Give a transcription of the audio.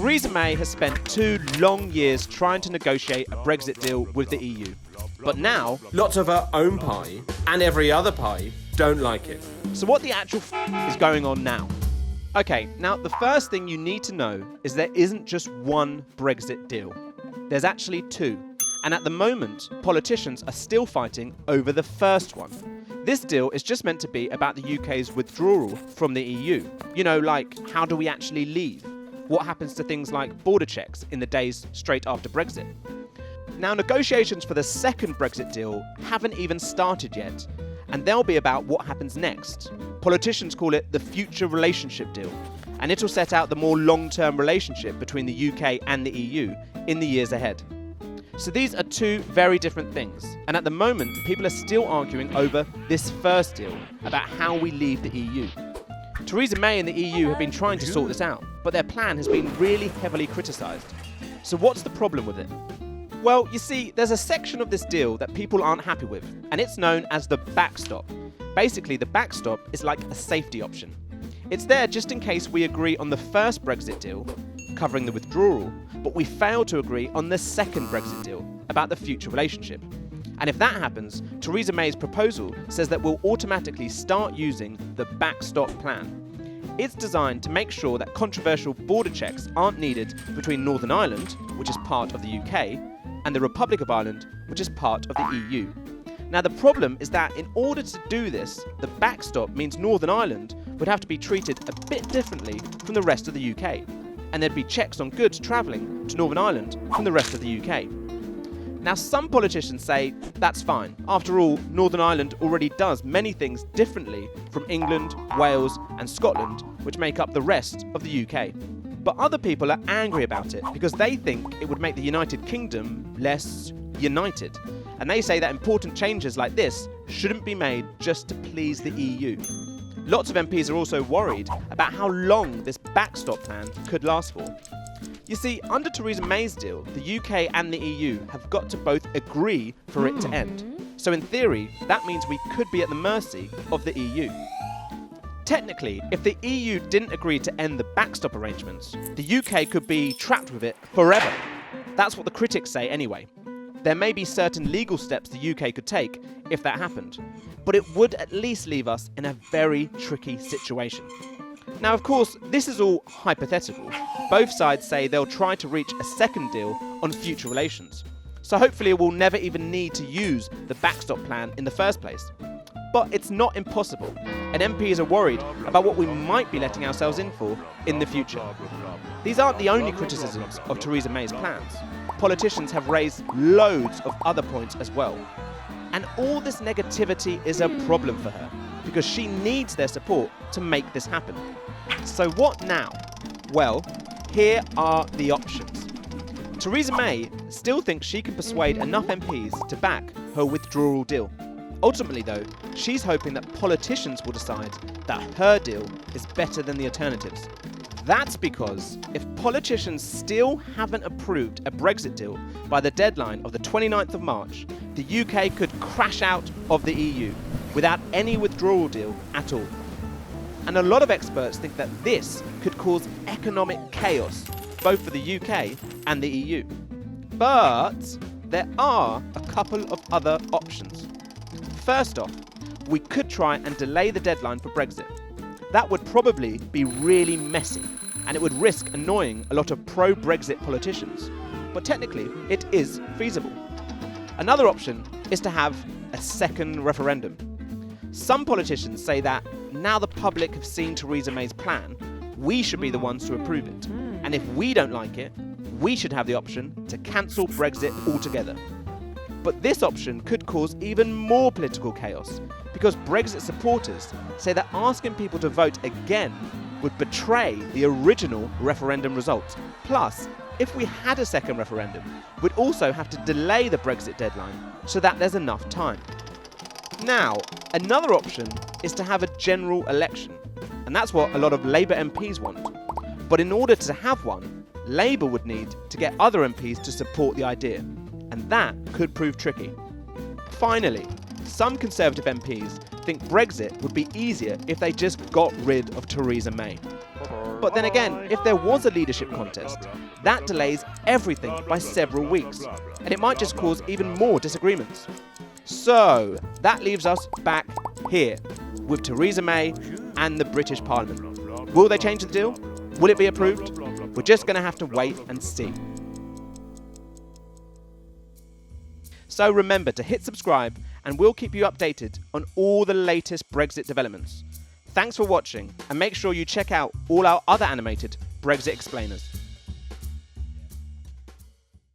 Theresa May has spent 2 long years trying to negotiate a Brexit deal with the EU. But now, lots of her own pie and every other pie don't like it. So what the actual is going on now? Okay, now the first thing you need to know is there isn't just one Brexit deal. There's actually 2. And at the moment, politicians are still fighting over the first one. This deal is just meant to be about the UK's withdrawal from the EU. You know, like, how do we actually leave? What happens to things like border checks in the days straight after Brexit? Now, negotiations for the second Brexit deal haven't even started yet, and they'll be about what happens next. Politicians call it the future relationship deal, and it'll set out the more long-term relationship between the UK and the EU in the years ahead. So these are 2 very different things, and at the moment people are still arguing over this first deal about how we leave the EU. Theresa May and the EU have been trying to sort this out, but their plan has been really heavily criticised. So what's the problem with it? Well, you see, there's a section of this deal that people aren't happy with, and it's known as the backstop. Basically, the backstop is like a safety option. It's there just in case we agree on the first Brexit deal, covering the withdrawal, but we fail to agree on the second Brexit deal, about the future relationship. And if that happens, Theresa May's proposal says that we'll automatically start using the backstop plan. It's designed to make sure that controversial border checks aren't needed between Northern Ireland, which is part of the UK, and the Republic of Ireland, which is part of the EU. Now the problem is that in order to do this, the backstop means Northern Ireland would have to be treated a bit differently from the rest of the UK, and there'd be checks on goods travelling to Northern Ireland from the rest of the UK. Now some politicians say that's fine. After all, Northern Ireland already does many things differently from England, Wales and Scotland, which make up the rest of the UK. But other people are angry about it because they think it would make the United Kingdom less united. And they say that important changes like this shouldn't be made just to please the EU. Lots of MPs are also worried about how long this backstop plan could last for. You see, under Theresa May's deal, the UK and the EU have got to both agree for it to end. So in theory, that means we could be at the mercy of the EU. Technically, if the EU didn't agree to end the backstop arrangements, the UK could be trapped with it forever. That's what the critics say anyway. There may be certain legal steps the UK could take if that happened, but it would at least leave us in a very tricky situation. Now, of course, this is all hypothetical. Both sides say they'll try to reach a second deal on future relations. So hopefully we'll never even need to use the backstop plan in the first place. But it's not impossible, and MPs are worried about what we might be letting ourselves in for in the future. These aren't the only criticisms of Theresa May's plans. Politicians have raised loads of other points as well. And all this negativity is a problem for her, because she needs their support to make this happen. So what now? Well, here are the options. Theresa May still thinks she can persuade enough MPs to back her withdrawal deal. Ultimately though, she's hoping that politicians will decide that her deal is better than the alternatives. That's because if politicians still haven't approved a Brexit deal by the deadline of the 29th of March, the UK could crash out of the EU without any withdrawal deal at all. And a lot of experts think that this could cause economic chaos, both for the UK and the EU. But there are a couple of other options. First off, we could try and delay the deadline for Brexit. That would probably be really messy, and it would risk annoying a lot of pro-Brexit politicians. But technically, it is feasible. Another option is to have a second referendum. Some politicians say that now the public have seen Theresa May's plan, we should be the ones to approve it. And if we don't like it, we should have the option to cancel Brexit altogether. But this option could cause even more political chaos, because Brexit supporters say that asking people to vote again would betray the original referendum result. Plus, if we had a second referendum, we'd also have to delay the Brexit deadline so that there's enough time. Now, another option is to have a general election, and that's what a lot of Labour MPs want. But in order to have one, Labour would need to get other MPs to support the idea, and that could prove tricky. Finally, some Conservative MPs think Brexit would be easier if they just got rid of Theresa May. But then again, if there was a leadership contest, that delays everything by several weeks, and it might just cause even more disagreements. So, that leaves us back here, with Theresa May and the British Parliament. Will they change the deal? Will it be approved? We're just going to have to wait and see. So remember to hit subscribe, and we'll keep you updated on all the latest Brexit developments. Thanks for watching, and make sure you check out all our other animated Brexit explainers.